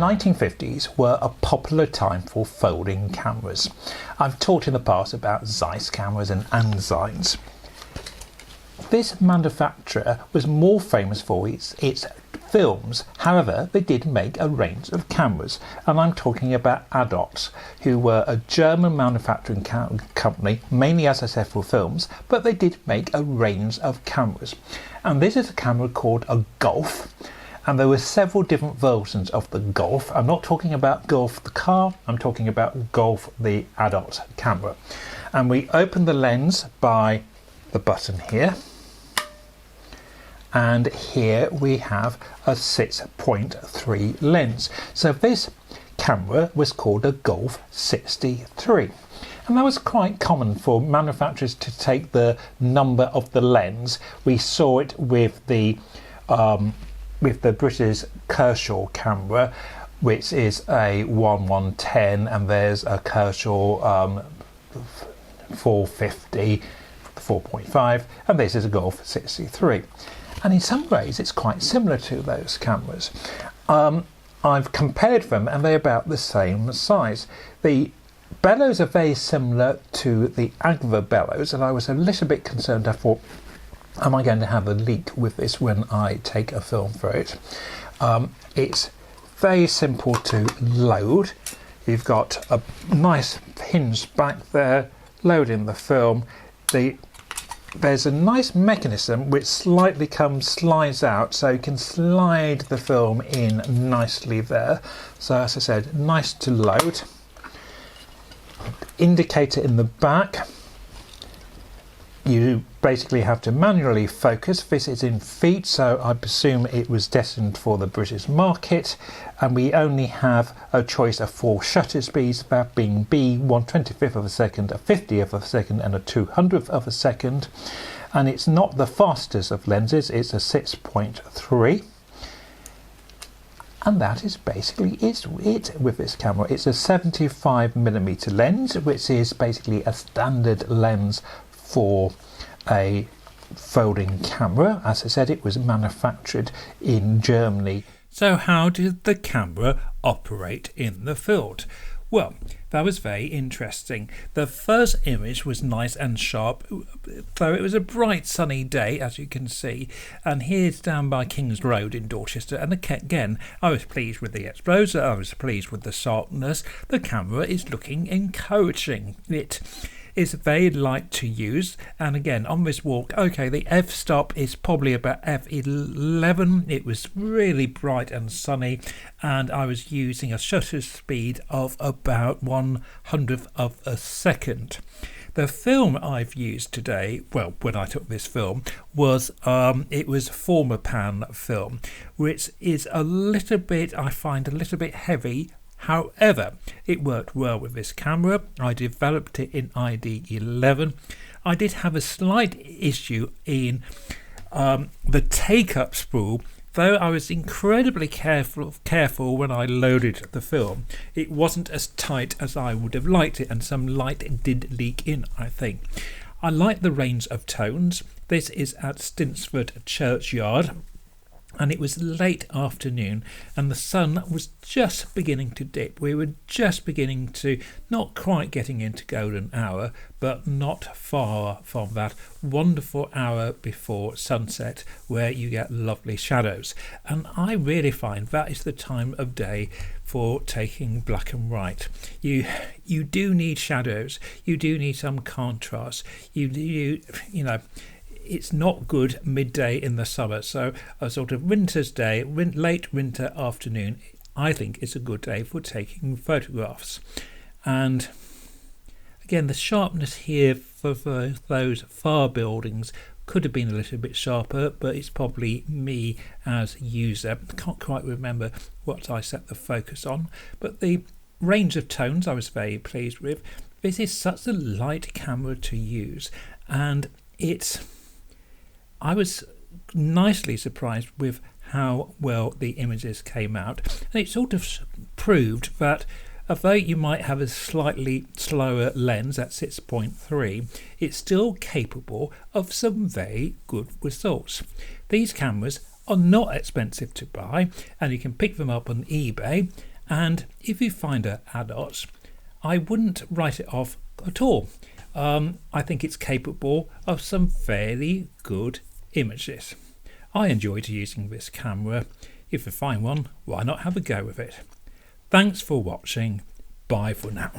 1950s were a popular time for folding cameras. I've talked in the past about Zeiss cameras and Anzines. This manufacturer was more famous for its films. However, they did make a range of cameras, and I'm talking about Adox, who were a German manufacturing company, mainly as I said for films, but they did make a range of cameras. And this is a camera called a Golf, and there were several different versions of the Golf. I'm not talking about Golf the car, I'm talking about Golf the Adox camera. And we open the lens by the button here, and here we have a 6.3 lens. So this camera was called a Golf 63, and that was quite common for manufacturers to take the number of the lens. We saw it with the British Kershaw camera, which is a 1110, and there's a Kershaw 450 4.5, and this is a Golf 63. And in some ways it's quite similar to those cameras. I've compared them and they're about the same size. The bellows are very similar to the Agva bellows, and I was a little bit concerned. I thought, am I going to have a leak with this when I take a film for it? It's very simple to load. You've got a nice hinge back there, loading the film. There's a nice mechanism which slides out, so you can slide the film in nicely there. So as I said, nice to load. Indicator in the back. You basically have to manually focus. This is in feet, so I presume it was destined for the British market. And we only have a choice of 4 shutter speeds, that being B, 1/25th of a second, a 50th of a second, and a 200th of a second. And it's not the fastest of lenses, it's a 6.3. And that is basically it with this camera. It's a 75mm lens, which is basically a standard lens for a folding camera. As I said, it was manufactured in Germany. So how did the camera operate in the field? Well, that was very interesting. The first image was nice and sharp, though it was a bright sunny day, as you can see. And here's down by King's Road in Dorchester, and again, I was pleased with the exposure, I was pleased with the sharpness. The camera is looking encouraging. It is very light to use, and again on this walk, okay, the f-stop is probably about f11. It was really bright and sunny, and I was using a shutter speed of about 1/100th of a second. The film I've used today, well, when I took this film, was it was Formapan film, which is a little bit, I find, a little bit heavy. However, it worked well with this camera. I developed it in ID11. I did have a slight issue in the take-up spool, though I was incredibly careful when I loaded the film. It wasn't as tight as I would have liked it, and some light did leak in, I think. I like the range of tones. This is at Stinsford Churchyard, and it was late afternoon and the sun was just beginning to dip. We were just beginning to, not quite getting into golden hour, but not far from that wonderful hour before sunset where you get lovely shadows. And I really find that is the time of day for taking black and white. You do need shadows, you do need some contrast, you know, it's not good midday in the summer, so a sort of winter's day, late winter afternoon, I think is a good day for taking photographs. And again, the sharpness here for those far buildings could have been a little bit sharper, but it's probably me as user. I can't quite remember what I set the focus on, but the range of tones I was very pleased with. This is such a light camera to use, and I was nicely surprised with how well the images came out, and it sort of proved that although you might have a slightly slower lens at 6.3, it's still capable of some very good results. These cameras are not expensive to buy, and you can pick them up on eBay, And if you find a Adox, I wouldn't write it off at all. I think it's capable of some fairly good images. I enjoyed using this camera. If you find one, why not have a go with it? Thanks for watching. Bye for now.